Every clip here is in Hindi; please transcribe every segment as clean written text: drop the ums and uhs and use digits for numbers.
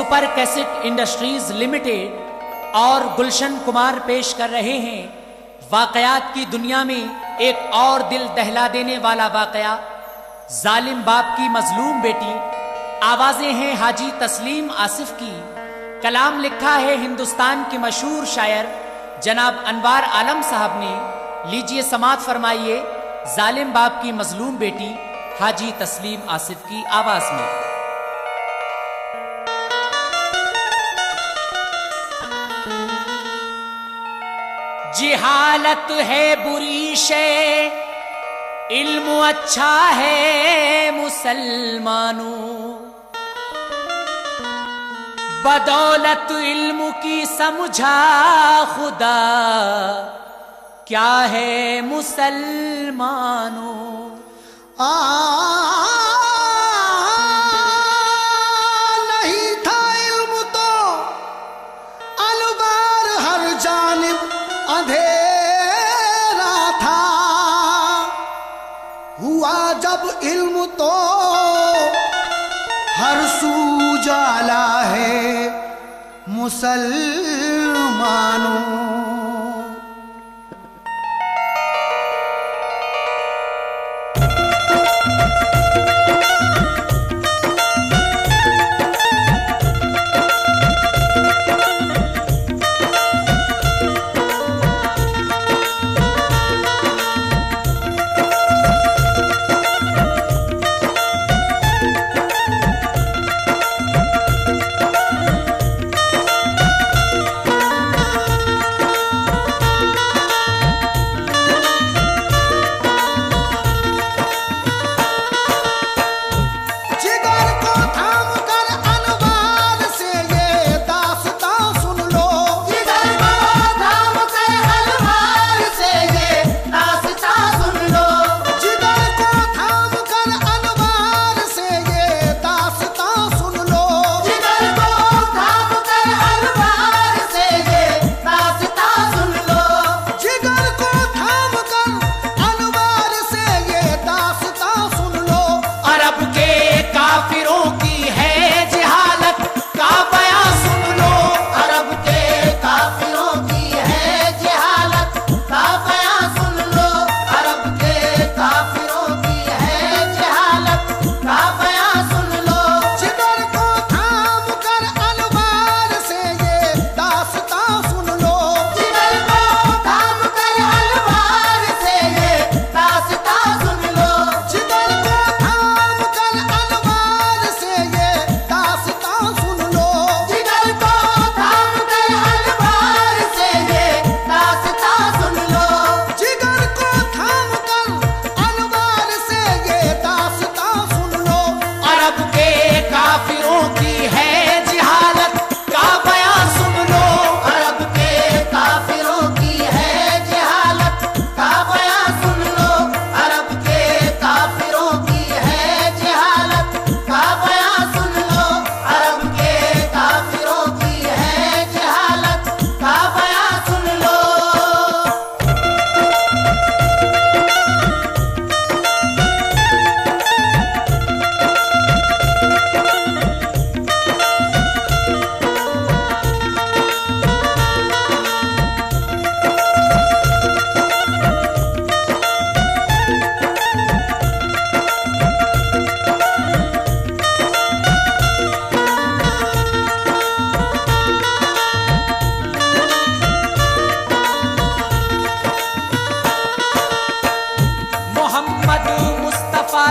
सुपर कैसेट इंडस्ट्रीज लिमिटेड और गुलशन कुमार पेश कर रहे हैं वाकयात की दुनिया में एक और दिल दहला देने वाला वाकया, जालिम बाप की मजलूम बेटी। आवाजें हैं हाजी तस्लीम आसिफ की, कलाम लिखा है हिंदुस्तान के मशहूर शायर जनाब अनवार आलम साहब ने। लीजिए समात फरमाइए जालिम बाप की मजलूम बेटी हाजी तस्लीम आसिफ की आवाज में। जिहालत है बुरी शे, इल्म अच्छा है मुसलमानों, बदौलत इल्म की समझा खुदा क्या है मुसलमानों। नहीं था इल्म तो अलबार हर जानिब अंधेरा था, हुआ जब इल्म तो हर सू उजाला है मुसलमानों।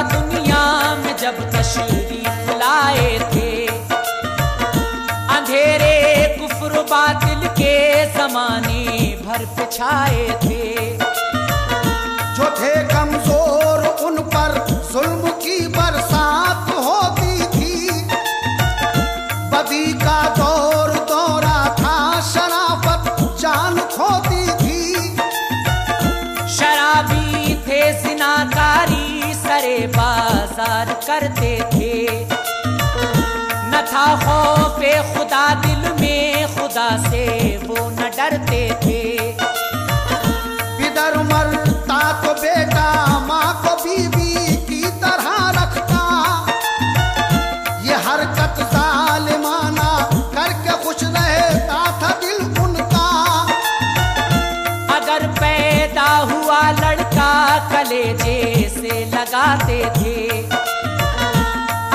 दुनिया में जब तशरीफ लाए थे, अंधेरे कुफ्र बातिल के जमाने भर पे छाए थे। जो थे कमजोर उन पर जुल्म की बरसात होती थी, बदी का दौर दौरा था, शराफत जान खोती थी। शराबी थे, जिनाकारी सरे बाजार करते थे, न था खौफे खुदा दिल में, खुदा से वो न डरते थे। पिदर मरता तो बेटा माँ को बीवी की तरह रखता, ये हरकत जालिमाना झुकाते थे।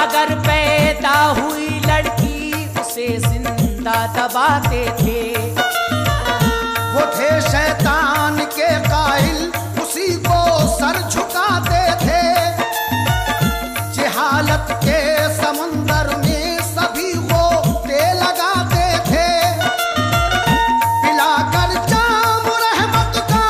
अगर पैदा हुई लड़की उसे जिंदा दबाते थे। वो थे शैतान के काहिल, उसी को सर झुकाते थे। जहालत के समंदर में सभी वो तेल लगाते थे। पिलाकर जाम रहमत का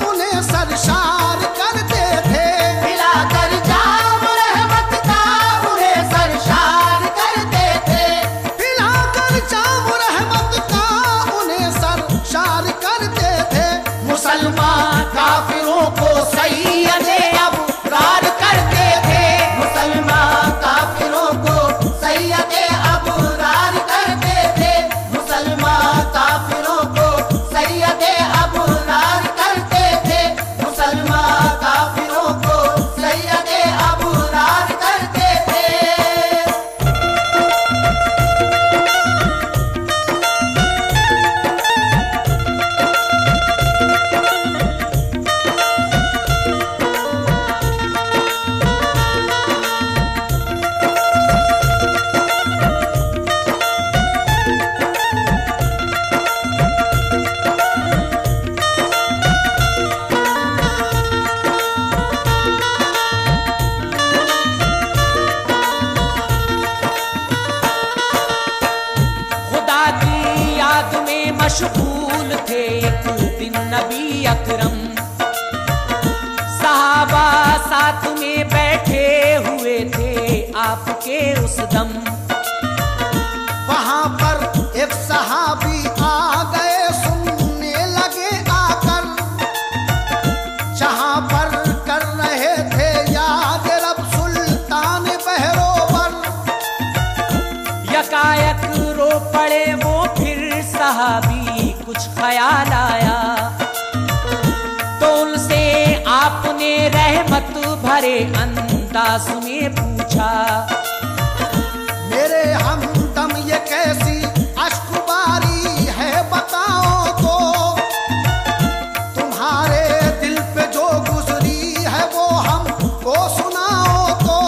उन्हें सरशार करते थे। पिलाकर जाम रहमत का उन्हें सरशार करते थे। पिलाकर जाम रहमत का उन्हें सरशार करते थे। मुसलमान काफिरों को सैयदे अबरार करते थे। मुसलमान काफिरों को सैयदे अबरार करते थे। मुसलमान काफिरों को सैयदे अबरार करते थे। मुसलमान काफिरों को सैयदे अबरार करते थे। खुदा की याद में मशगूल थे एक दिन नबी अकरम। सहाबा साथ में बैठे हुए थे आपके उस दम। वहां पर एक सहाबी आ गए, सुनने लगे आकर। जहां पर कर रहे थे याद रब सुल्तान बहरोवर। यकायक रो पड़े वो, फिर सहाबी कुछ ख्याल आया तो उनसे आपने रहमत भरे अंदाज में पूछा। मेरे हमदम ये कैसी अश्कबारी है बताओ तो। तुम्हारे दिल पे जो गुजरी है वो हमको सुनाओ तो।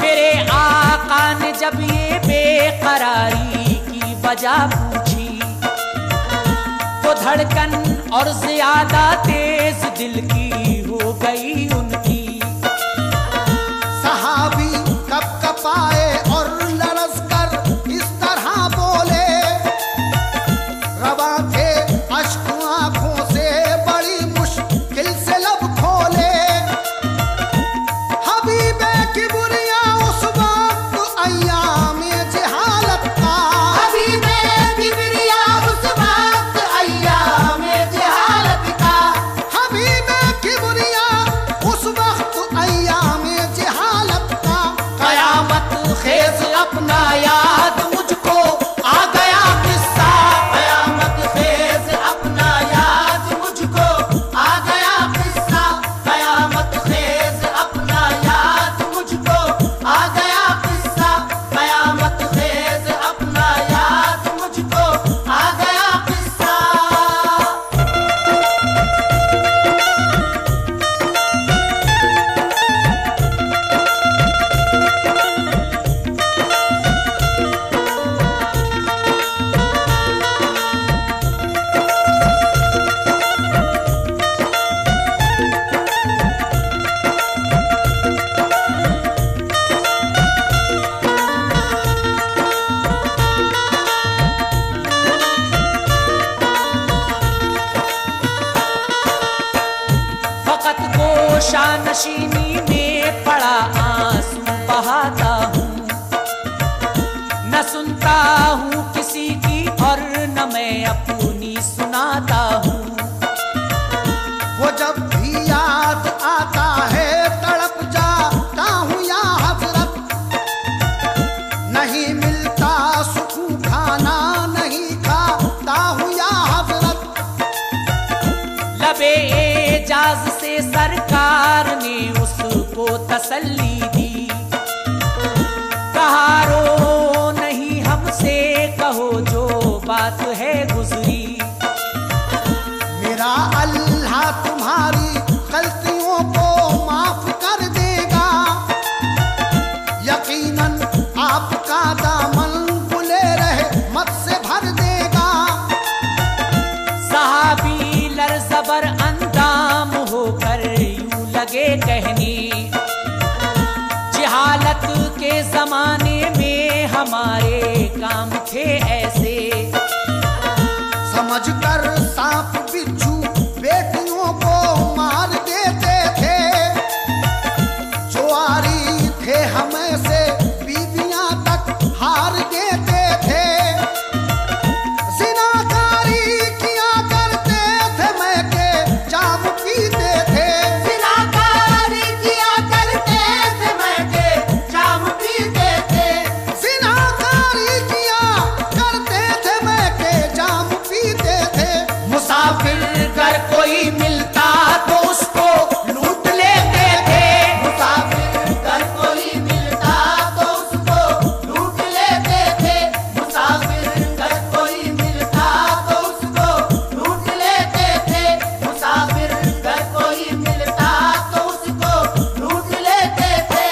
मेरे आका ने जब ये बेकरारी की वजह पूछी तो धड़कन और ज्यादा तेज दिल की हो गई उनकी। सहाबी कब कपाए और लरस कर इस तरह बोले। रवा थे अश्क आंखों से बड़ी मुश्किल से लब खोले। हबीबे की बुरिया उस वक्त अय्यामे जहालत का। हबीबे की बुरिया उस वक्त अय्यामे जहालत का। हबीबे की बुरिया उस वक्त अय्यामे जहालत का। कयामत खेज अपना याद मुझको आ गया किस्सा। कयामत खेज अपना याद मुझको आ गया किस्सा। कयामत खेज अपना याद मुझको आ गया किस्सा। कयामत खेज अपना याद मुझको आ गया किस्सा। फकत गोशानशीनी में पड़ा आंसू बहाता हूँ। न सुनता हूँ किसी की और न मैं अपनी सुनाता हूँ। वो जब भी याद आता है तड़प जाता हूँ या हजरत। नहीं मिलता सुकून खाना नहीं खाता हूँ या हजरत। लबे एजाज से सरकार ने उसको तसल्ली दी। कहा रो नहीं हमसे कहो जो बात है गुजरी। मेरा अल्लाह तुम्हारी गलतियों को माफ कर जमाने में हमारे काम थे ऐसे, समझकर सांप बिच्छू बेटियों को मार देते थे। जुआरी थे हमें से बीवियां तक हार देते थे। जिनाकारी किया करते थे मैके जाम पीते थे। जिनाकारी किया करते थे मैके जाम पीते थे। जिनाकारी किया करते थे मैके जाम पीते थे। मुसाफिर घर कोई मिलता तो उसको लूट लेते थे। मुसाफिर घर कोई मिलता तो उसको लूट लेते थे। मुसाफिर घर कोई मिलता तो उसको लूट लेते थे। मुसाफिर घर कोई मिलता तो उसको लूट लेते थे।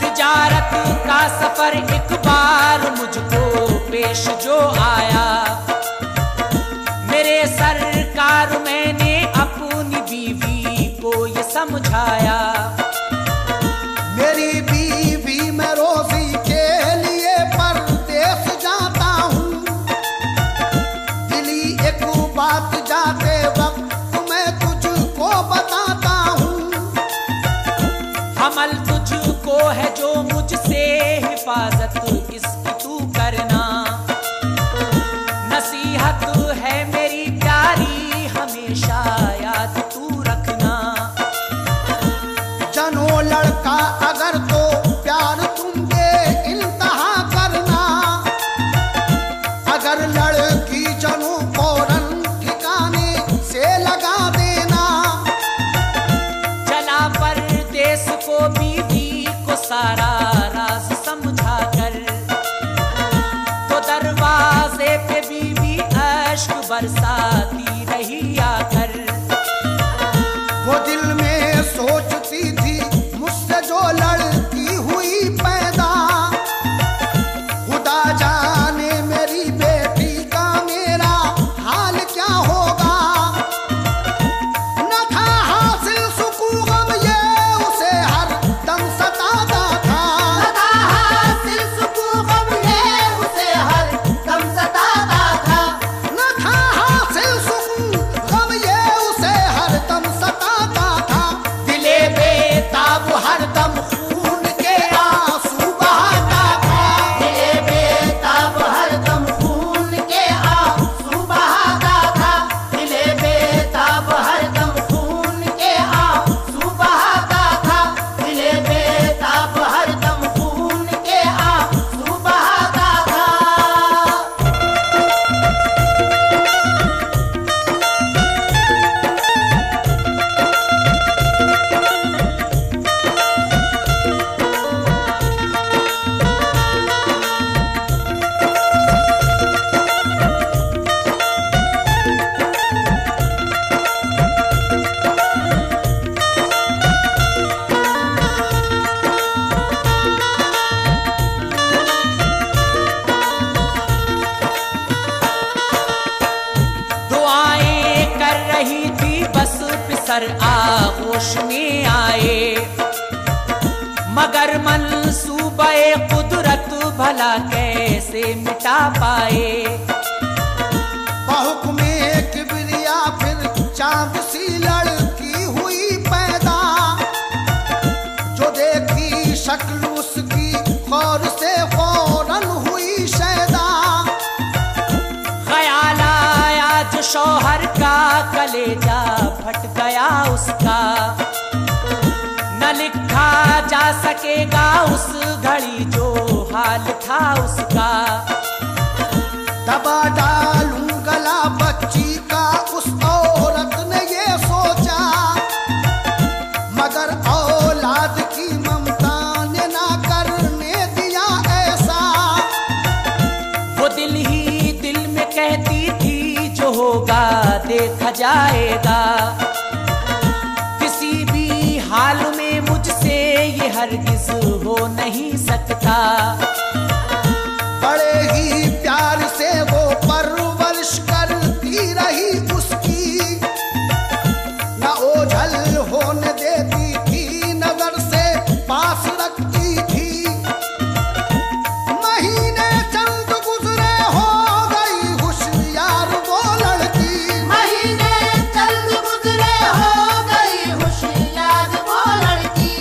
तिजारत का सफर एक बार मुझको पेश जो आया, मेरे सरकार मैंने अपनी बीवी को ये समझाया। मेरी बीवी मैं रोजी के लिए परदेस जाता हूँ। दिली एक बात जाते वक्त मैं तुझको बताता हूँ। हमल तुझको है जो मुझसे हिफाजत इसकी तू करना। नसीहत है मेरी प्यारी हमेशा याद तू रखना। जनो लड़का अगर तो प्यार तुम बे इंतहा करना। अगर लड़की जनो फौरन ठिकाने से लगा देना। चला परदेस को बीवी को सारा राज समझा कर, तो दरवाजे पे बीवी अश्क बरसाती रही आकर। वो दिल में सोचती थी मुझसे जो लड़की हुई पैदा। खुदा जाने मेरी बेटी का मेरा हाल क्या होगा। न था हासिल सुकून गम ये उसे हर दम सताता था। सदा हासिल सुकून गम ये उसे हर दम सताता था। न था हासिल सुकून गम ये उसे हर दम सताता था। दिले बेताब हर दम खून के आंसू बहाता था। दिले बेताब हर दम खून के आंसू बहाता था। दिले बेताब हर दम खून के आंसू बहाता था। दिले बेताब हर दम खून के आंसू बहाता था। दुआएं कर रही थी बस पिसर आगोश में आए, मगर मंसूबे कुदरत भला कैसे मिटा पाए। बहुकुमे किबरिया फिर चांद सी लड़की हुई पैदा। जो देखी शक्ल उसकी गौर से फौरन हुई शैदा। ख्याल आया जो शौहर का कलेजा फट गया उसका। न लिखा जा सकेगा उस घड़ी जो हाल था उसका। दबा डालूं गला बच्ची का उस औरत ने ये सोचा। मगर औलाद होगा देखा जाएगा। किसी भी हाल में मुझसे ये हरगिज हो नहीं सकता। बड़े ही प्यार से वो परवरिश करती रही उसकी, न ओझल होने देती थी, नजर से पास रखती थी। महीने चंद गुजरे हो गई होशियार वो लड़की। महीने चंद गुजरे हो गई होशियार वो लड़की।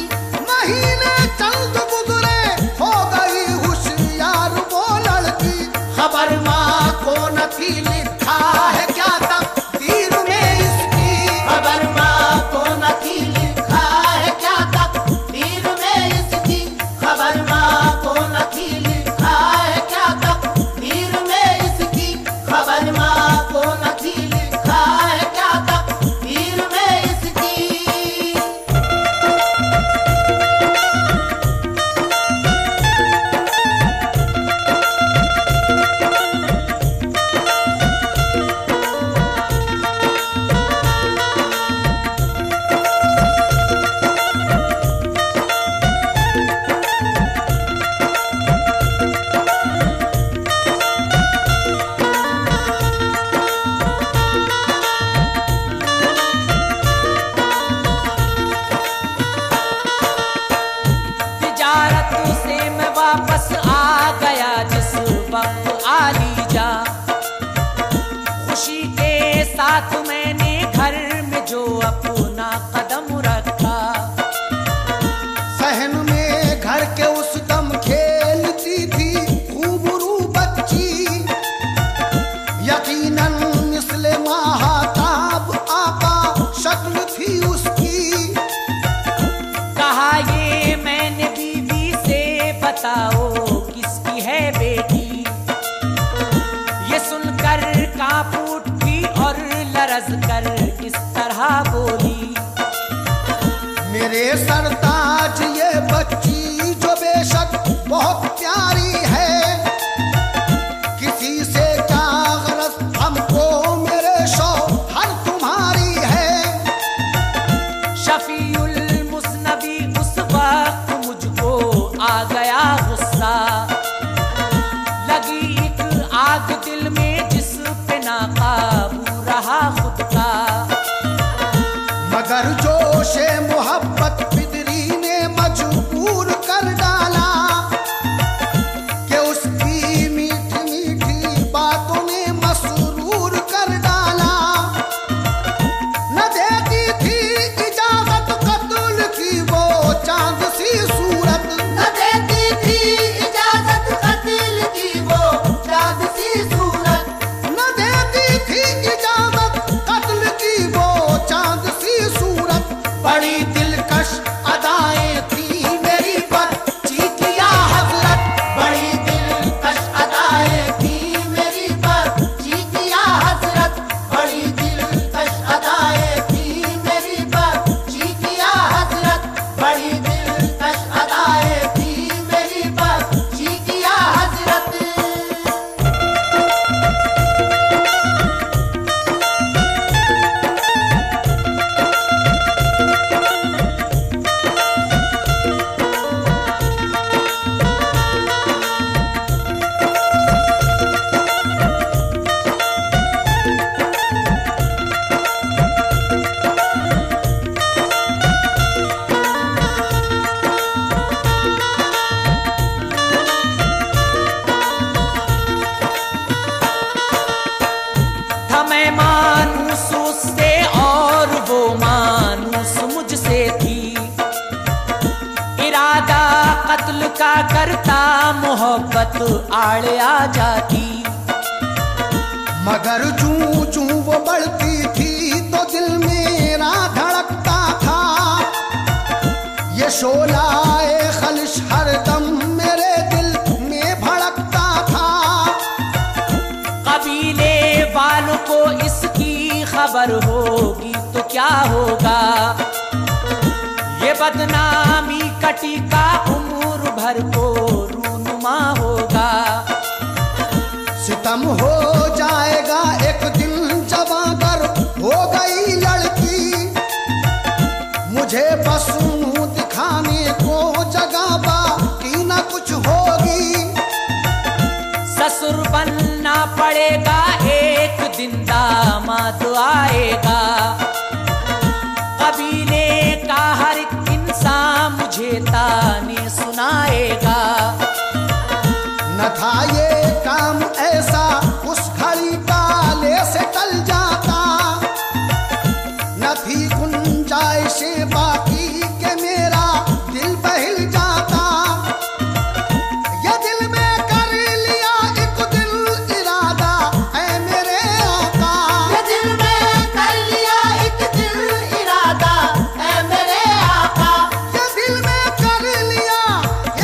महीने चंद गुजरे हो गई होशियार वो लड़की। खबर माँ को न थी, लिखा है क्या तकदीर में इसकी। खबर माँ को न थी, लिखा है क्या तकदीर में इसकी। खबर माँ को न थी, लिखा है क्या तकदीर में इसकी। खबर माँ को न थी, लिखा है क्या तकदीर में इसकी। तिजारत से मैं वापस आ गया जिस वक्त आली जा। खुशी के साथ मैंने घर में जो अपना कदम रखा। सहन में घर के उस दम खेलती थी खूबरू बच्ची। यकीनन मिस्ले महाताब आका शक्ल थी उसकी। कहा ये मैंने बीवी से, बताओ किसकी है बेटी। ये सुनकर कांप उठी और लरज कर इस तरह बोली। मेरे सरताज ये बच्ची जो बेशक बहुत प्यारी है। किसी से क्या गरज हमको, मेरे शौहर तुम्हारी है। शफीउल मुस्नबी उस वक्त मुझको आ गया गुस्सा। लगी एक आग दिल में जिस पे नाकाबू रहा खुद का। मगर जोशे मोहब्बत फितरी ने मजबूर कर डाला कि उसकी मीठी मीठी बातों ने मसरूर कर डाला। न देती थी इजाजत कत्ल की वो चांद सी सूरत। न देती थी इजाजत कत्ल की वो चाँद सी सूरत। न देती थी इजाजत कत्ल की वो चांद सी सूरत। बड़ी दिलकश अदाएं थी मेरी बच्ची की या हजरत। बड़ी दिलकश अदाएं थी मेरी बच्ची की या हजरत। बड़ी दिलकश अदाएं थी मेरी बच्ची की या हजरत। बड़ी दिलकश अदाएं थी मेरी बच्ची की या हजरत। था मैं मानूस उससे और वो मानूस मुझसे थी। इरादा कत्ल का करता, मोहब्बत आड़े आ जाती। मगर चूं चूं वो बढ़ती थी तो दिल मेरा धड़कता था। ये शोलाए खलिश हरदम मेरे दिल में भड़कता था। कबीले वालों को इसकी खबर होगी तो क्या होगा। ये बदनामी कटी का उम्र भर को रूनुमा होगा। सितम हो जाएगा एक दिन जब मुझे बस मुंह दिखाने को जगह बाकी न कुछ होगी। ससुर बनना पड़ेगा एक दिन दामाद आएगा। कबीले का हर एक इंसान मुझे ताने सुनाएगा। न था ये काम ऐसा उस घड़ी काले से टल जाता, न थी गुंजाइशें बाकी के मेरा दिल बहल जाता। ये दिल में कर लिया एक दिल इरादा ऐ मेरे आका। ये दिल में कर लिया एक दिल इरादा ऐ मेरे आका। ये दिल में कर लिया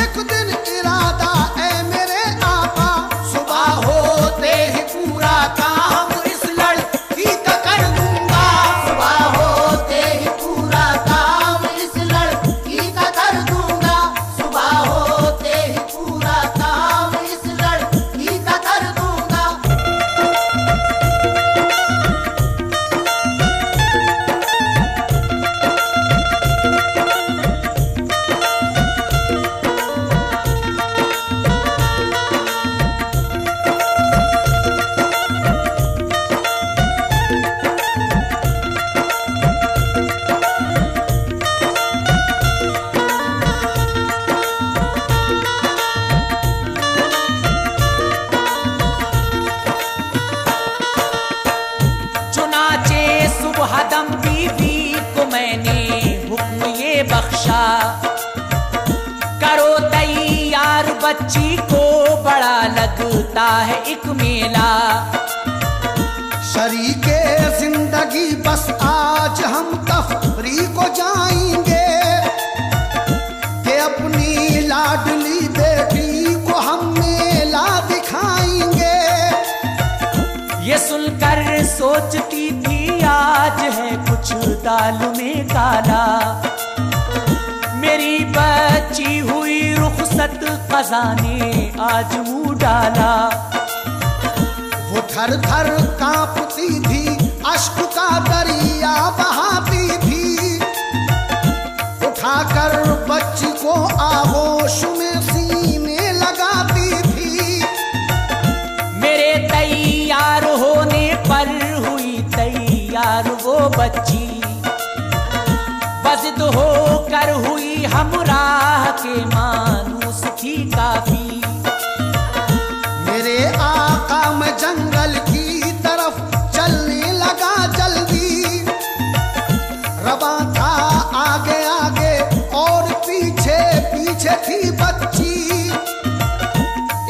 एक दिन इरादा ऐ मेरे आका। सुबह होते ही पूरा काम इस लड़की का कर दूंगा। सुबह होते ही पूरा काम इस लड़की का कर दूंगा। सुबह होते ही पूरा काम इस लड़की का कर दूंगा। चुनाचे सुबह दम बीवी को मैंने हुक्म ये बख्शा। करो तैयार बच्ची को बड़ा लगता है एक मेला। शरीके जिंदगी बस आज हम तफरी को जाएंगे कि अपनी लाडली बेटी को हम मेला दिखाएंगे। ये सुनकर सोचती थी आज है कुछ दाल में काला। मेरी बच्ची हुई रुखसत क़ज़ा ने आज मुंह डाला। वो थर थर कांपती थी अश्क का दरिया बहाती थी। उठाकर बच्ची को आगोश में सीने लगाती थी। मेरे तैयार होने पर हुई तैयार वो बच्ची। बज़िद होकर हुई हमराह के मानूस थी काफी। मेरे आका मैं जंगल की तरफ चलने लगा जल्दी। रवा था आगे आगे और पीछे पीछे थी बच्ची।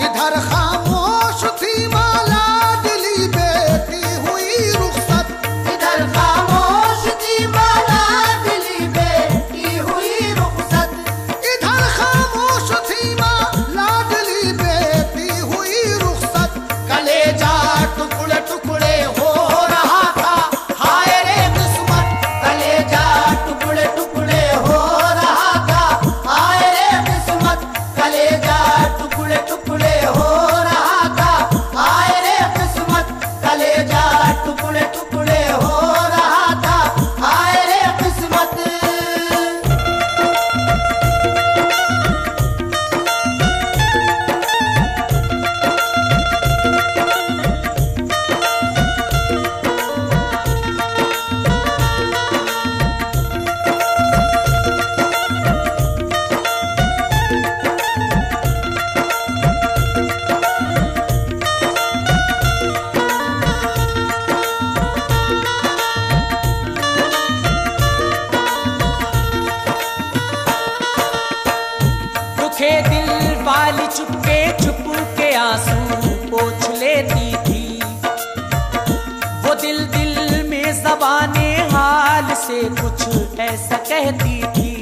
इधर खामोश थी माँ लाडली बेटी हुई रुखसत। इधर खामोश थी माँ लाडली बेटी हुई रुखसत। इधर खामोश थी माँ लाडली बेटी हुई रुखसत। कलेजा टुकड़े टुकड़े हो रहा था हाय रे किस्मत। कलेजा टुकड़े टुकड़े हो रहा था हाय रे किस्मत। कलेजा टुकड़े टुकड़े हो रहा था हाय रे किस्मत। कलेजा टुकड़े टुकड़े हो रहा था हाय रे किस्मत। दुखे दिल वाली चुपके चुप के आंसू पोंछ लेती थी। वो दिल दिल में ज़बाने हाल से कुछ ऐसा कहती थी।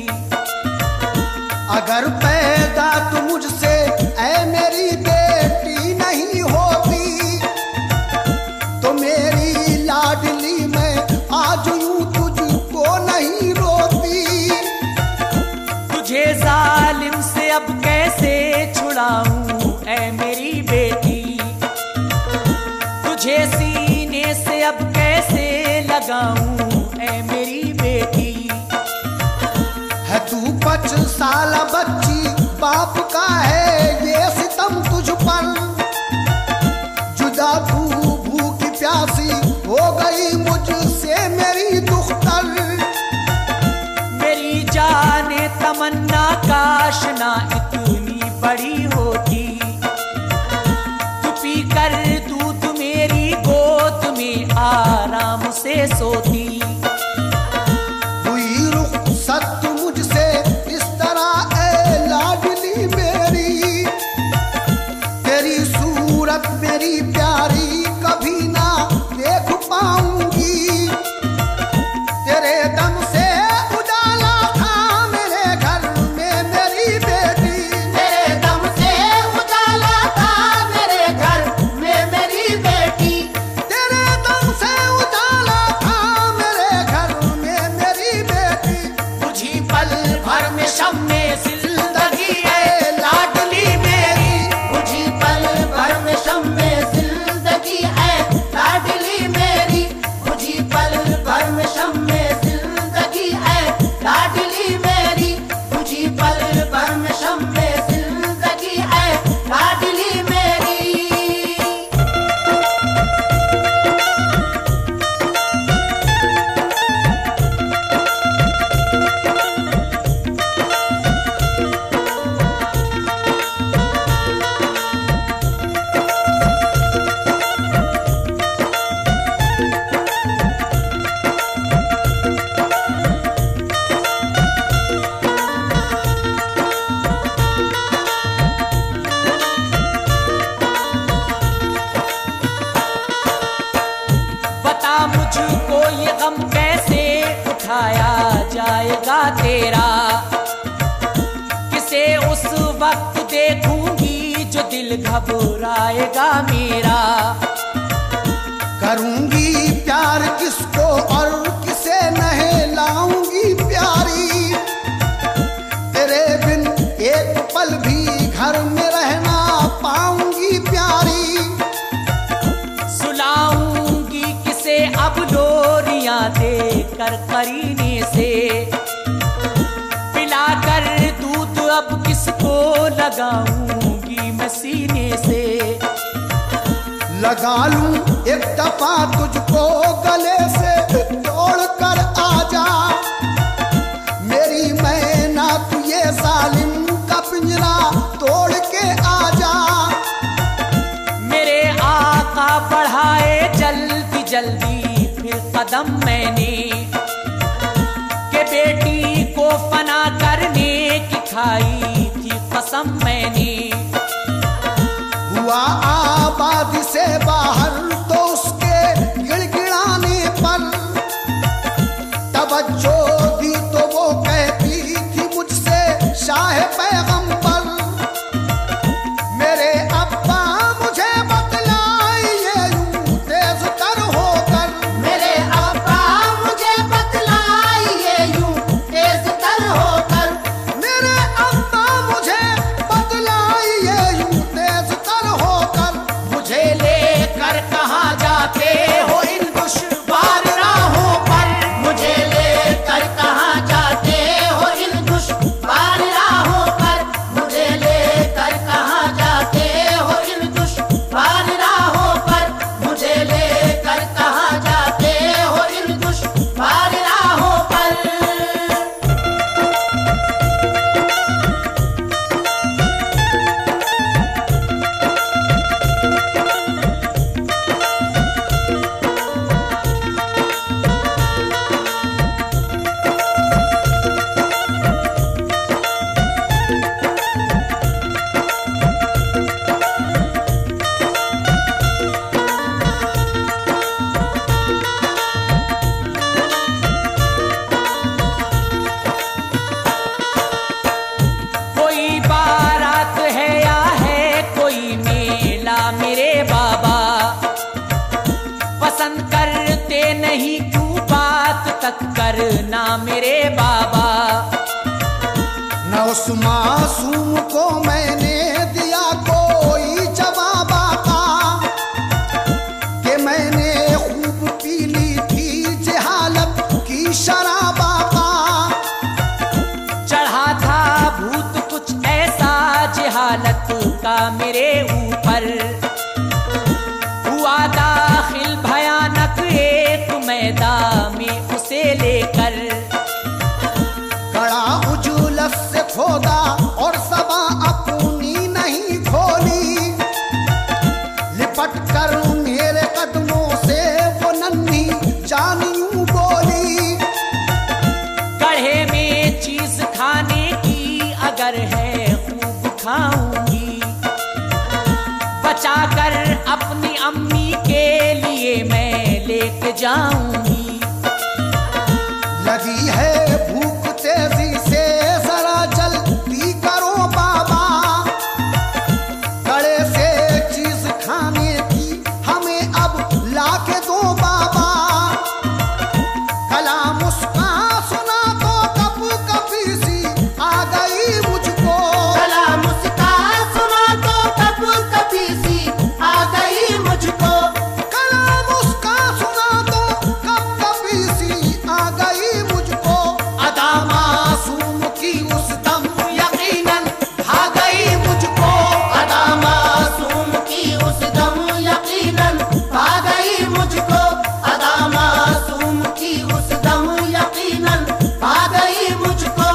अगर पैदा तू मुझसे ऐ मेरी बेटी नहीं होती तो मेरी लाडली मैं आज यूं तुझको नहीं रोती। तुझे जालिम से अब कैसे छुड़ाऊं ऐ मेरी बेटी। तुझे सीने से अब कैसे लगाऊं ऐ मेरी बेटी। बच्ची बाप का है ये सितम तुझ पर, जुदा तू भूखी प्यासी हो गई मुझसे मेरी दुख्तर। मेरी जाने तमन्ना काश ना इतनी बड़ी होती, तू पी कर दूध मेरी गोद में आराम से सोती। हुई रुखसत मुझसे इस तरह ए लाडली मेरी, तेरी सूरत मेरी प्यारी कभी ना देख पाऊंगी। तेरे दम से उजाला था मेरे घर में मेरी बेटी, तेरे दम से उजाला था मेरे घर में मेरी बेटी, तेरे दम से उजाला था मेरे घर में मेरी बेटी। बुझी पल भर में शम्मे जिंदगी है लाडली मेरी, बुझी पल भर में शम्मे जिंदगी है लाडली मेरी, बुझी पल भर में शम्मे जिंदगी है लाडली मेरी, बुझी पल भर में शम्मे जिंदगी है लाडली मेरी। बता मुझको ये गम कैसे उठाया जाएगा तेरा, किसे उस वक्त देखूंगी जो दिल घबराएगा मेरा। करूंगी प्यार किसको और किसे नहलाऊंगी प्यारी, तेरे बिन एक पल भी घर में रहना पाऊंगी प्यारी। सुलाऊंगी किसे अब डोरियां देकर करीने से, पिलाकर दूध अब किसको लगाऊंगी मैं सीने से। लगा लूं एक दफा तुझको गले से जोड़ कर आजा, मेरी मैना तू ये जालिम का पिंजरा तोड़ के आजा। मेरे आका बढ़ाए जल्दी जल्दी फिर कदम मैंने, के बेटी को फना करने की खाई थी कसम मैंने। हुआ आबादी से बाहर तो उसके गिड़गिड़ाने पर तवज्जो दी तो वो कहती थी मुझसे शाह पैगंबर। मेरे अब्बा मुझे बतलाइए यूं तेज तर होकर, मेरे अब्बा मुझे बतलाइए यूं तेज तर होकर, मेरे अब्बा मुझे बतलाइए यूं तेज तर होकर। मुझे लेकर कहाँ जाते हो इन दुश्वार राहों पर, मुझे लेकर कहाँ जाते हो इन दुश्वार राहों पर, मुझे लेकर कहाँ जाते हो इन दुश्वार राहों पर, मुझे लेकर कहाँ जाते हो इन दुश्वार राहों पर। कोई बारात है या है कोई मेला मेरे बाबा, पसंद करते नहीं क्यों बात तक करना मेरे बाबा। न उस मासूम को मैंने दिया कोई जवाब आका, कि मैंने खूब पी ली थी जहालत की शराब आका। चढ़ा था भूत जाऊंगी। लगी है भूख तेजी से जरा जल्दी करो बाबा, कड़े से चीज खाने की हमें अब लाके दो बाबा। कला मुस्कान सुना तो कप कपी सी आ गई मुझको, कला मुस्कान सुना तो कप कपी सी आ गई मुझको। कला मुस्कान सुना तो कप कपी सी आ गई मुझको। अदा मासूम की उस दम यकीनन भा गई मुझको, अदा मासूम की उस दम यकीनन पा गई मुझको। अदा मासूम की उस दम यकीनन पा गई मुझको।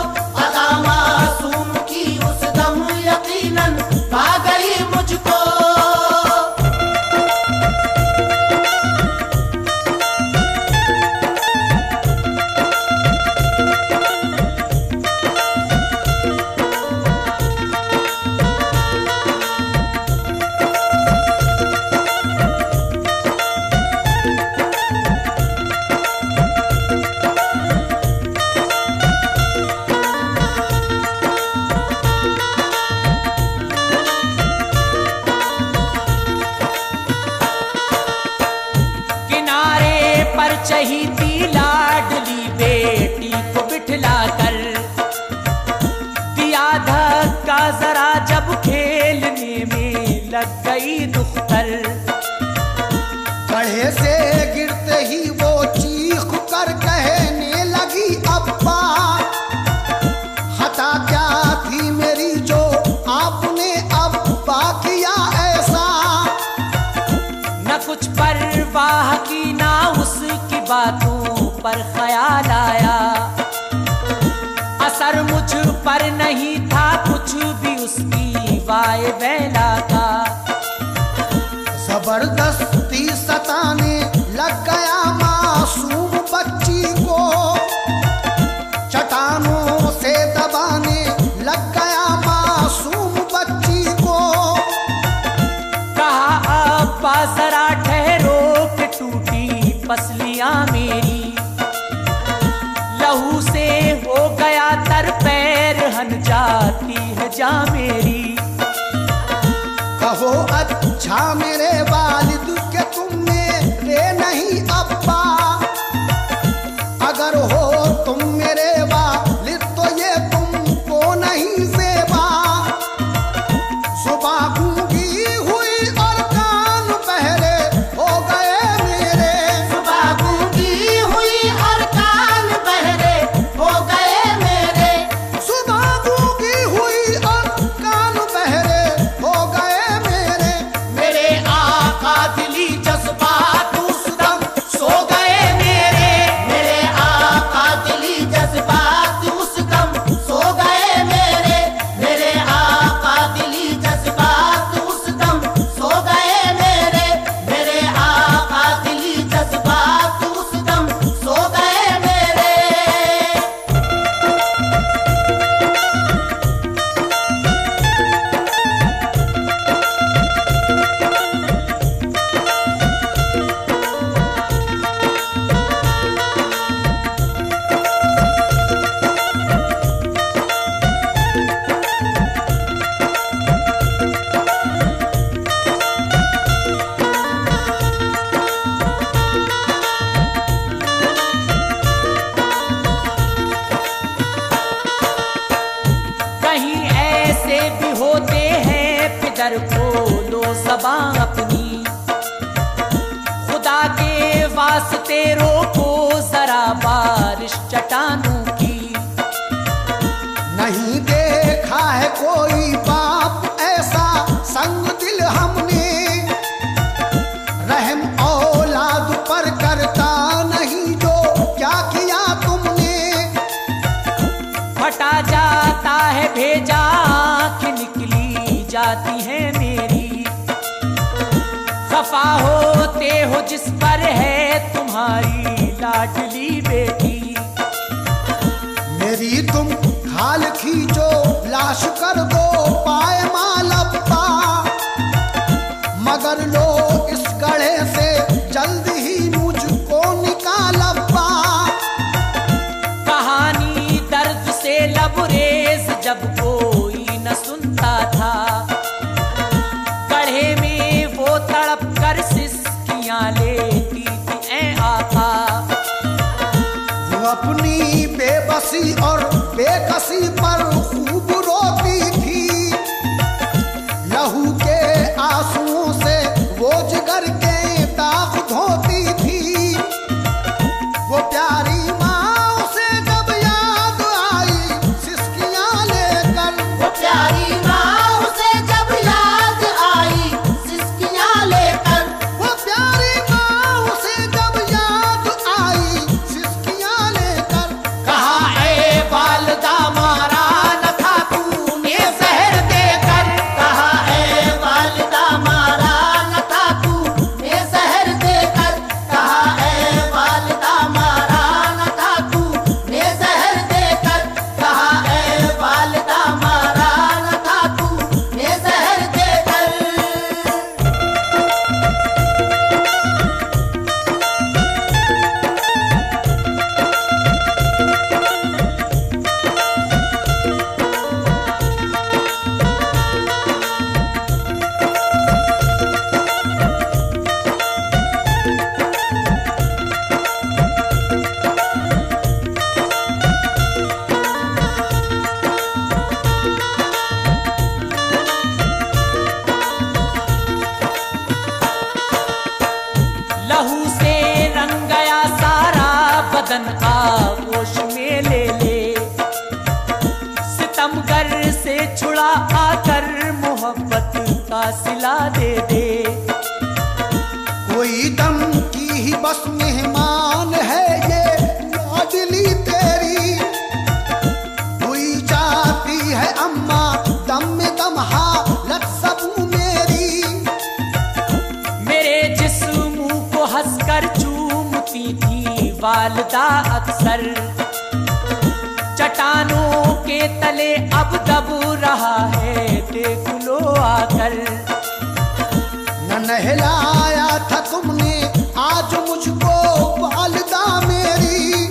अदा मासूम की उस दम यकीनन पा गई मुझको। किनारे पर चहीती लाडली बेटी को बिठला कर दिया धक्का जरा जब खेलने में लग गई दुख्तर। गढ़े से गिरते ही वो चीख कर कहने लगी अब्बा, खता क्या थी मेरी जो आपने अब्बा किया ऐसा। न कुछ परवाह की ना उसकी बातों पर ख्याल आया, असर मुझ पर नहीं था कुछ भी उसकी वाय बैला का। जबरदस्ती सताने लग गया मासूम बच्ची को, चट्टानों से दबाने लग गया मासूम बच्ची को। कहा अब्बा जरा ठहरो कि टूटी पसलियां मेरी, लहू से हो गया तर पैर हन जाती है जा मेरी। कहो अच्छा मेरे वालिद के तुम मेरे नहीं अब्बा, अगर हो तुम मेरे वालिद तो ये तुमको नहीं सेवा। सुबह गूंगी हुई और कान बहरे हो गए मेरे, सुबह गूंगी हुई और कान बहरे हो गए मेरे। सुबह गूंगी हुई और कान बहरे हो गए मेरे। मेरे आका दिली जज्बात उस दम सो गए मेरे। मेरे आका दिली जज्बात उस दम सो गए मेरे। मेरे आका दिली जज्बात उस दम सो गए मेरे। मेरे आका दिली जज्बात उस दम सो गए मेरे। कहीं ऐसे भी होते हैं पिदर खोलो ज़बां अपनी, खुदा के वास्ते रोको जरा बारिश चट्टानों की। नहीं देखा है कोई बाप ऐसा संग दिल हमने, रहम औलाद पर करता नहीं जो क्या किया तुमने। फटा जाता है भेजा आँख निकली जाती है मेरी, खफा होते हो जिस पर है तुम्हारी लाडली बेटी। मेरी तुम खाल खींचो लाश कर दो पाए मालब्बा, मगर लो इस गढ़े से जल्द ही मुझको सिस्कियां लेती थी ऐ आका। वो अपनी बेबसी और बेकसी पर खूब रोती थी, लहू के आंसुओं से वो जिगर के दाग धोती थी। वो प्यारी माँ उसे जब याद आई सिसकियां लेकर, वो प्यारी माँ उसे जब याद आई सिसकियां लेकर, वो प्यारी माँ उसे जब याद आई सिसकियां लेकर। कहा ए वालिदा मारा न था तूने जहर देकर। कहा ए वालिदा मारा न था तूने जहर देकर, कहा ए वालिदा मारा न था तूने जहर देकर, कहा ए वालिदा मारा न था तूने जहर देकर। लहू से रंग गया सारा बदन आगोश में ले ले, सितमगर से छुड़ा आकर मोहब्बत का सिला दे दे। कोई दम की ही बस मेहमान है ये लाडली तेरी, हुई जाती है अम्मा दम में दम हालत सब मेरी। मेरे जिस्म को हंसकर चूमती थी वालिदा अक्सर, चट्टानों के तले अब दब रहा है देख लो आकर। न नहलाया था तुमने आज मुझको वालिदा मेरी,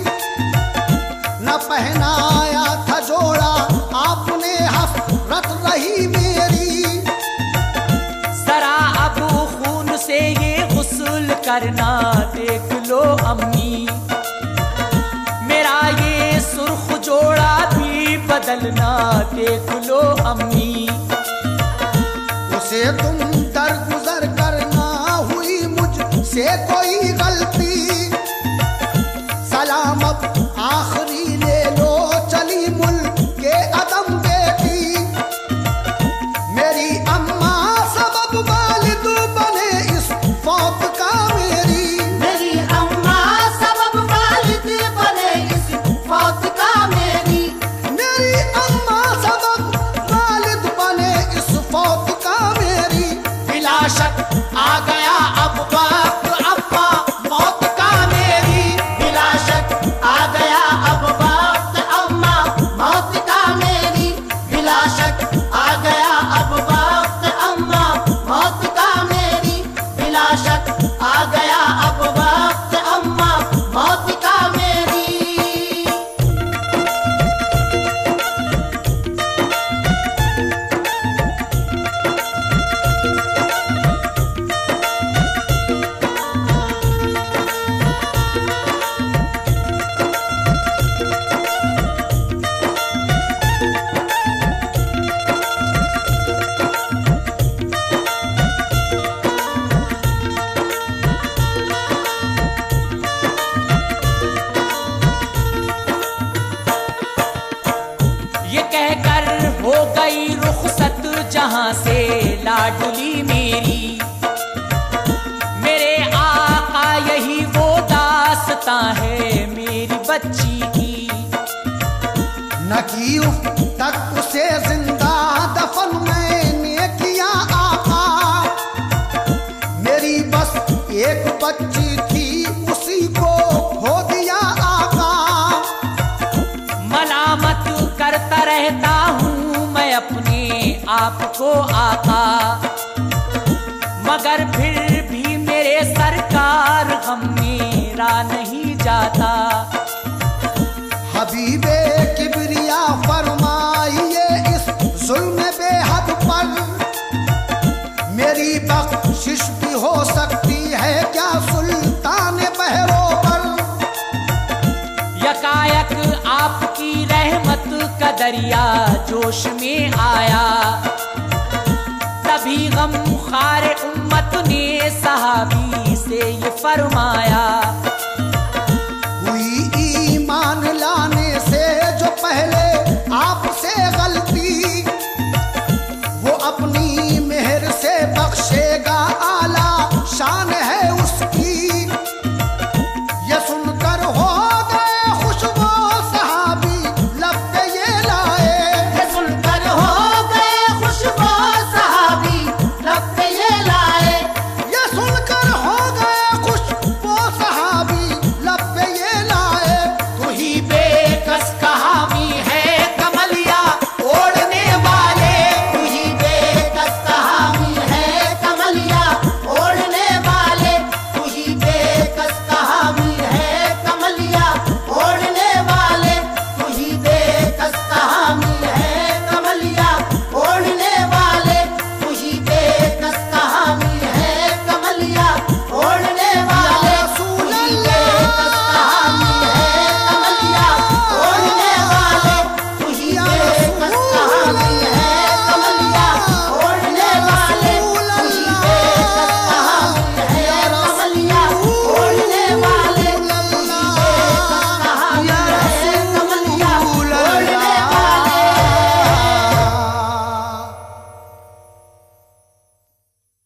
न पहनाया था जोड़ा आपने हसरत रही मेरी। जरा अब खून से ये गुस्ल करना देख लो अम्मी, मेरा ये सुर्ख जोड़ा भी बदलना देख लो अम्मी। उसे तुम दरगुजर करना हुई मुझसे कोई गलती, सलामत आखिरी ले लो चली मुल्क के अदम बेटी। मेरी अम्मा सबब वालिद बने इस फौत का मेरी, मेरी अम्मा सबब वालिद बने इस फौत का मेरी, मेरी अम्मा सबब वालिद बने इस फौत का मेरी। बिला शक आ गया अब वक्त अम्मा मौत का मेरी। बिला शक आ गया अब वक्त अम्मा मौत का मेरी, बिला शक आ गया अब वक्त अम्मा मौत का मेरी, बिला शक आ गया अब वक्त अम्मा मौत का मेरी। ये कहकर हो गई रुखसत जहां से लाडली मेरी, मेरे आका यही वो दास्तां है मेरी बच्ची की। न की उफ तक उसे जिंदा दफन मैंने किया आका, मेरी बस एक बच्ची थी उसी को खो दिया आका। मलामत करता रहता हूँ मैं अपने आप को आका, मगर फिर भी मेरे सरकार गम मेरा नहीं जाता। हबीबे किबरिया फरमाइए इस जुल्म बेहद पर, मेरी बख्शिश भी हो सकती है क्या दरिया जोश में आया। तभी गम खारे उम्मत ने सहाबी से ये फरमाया,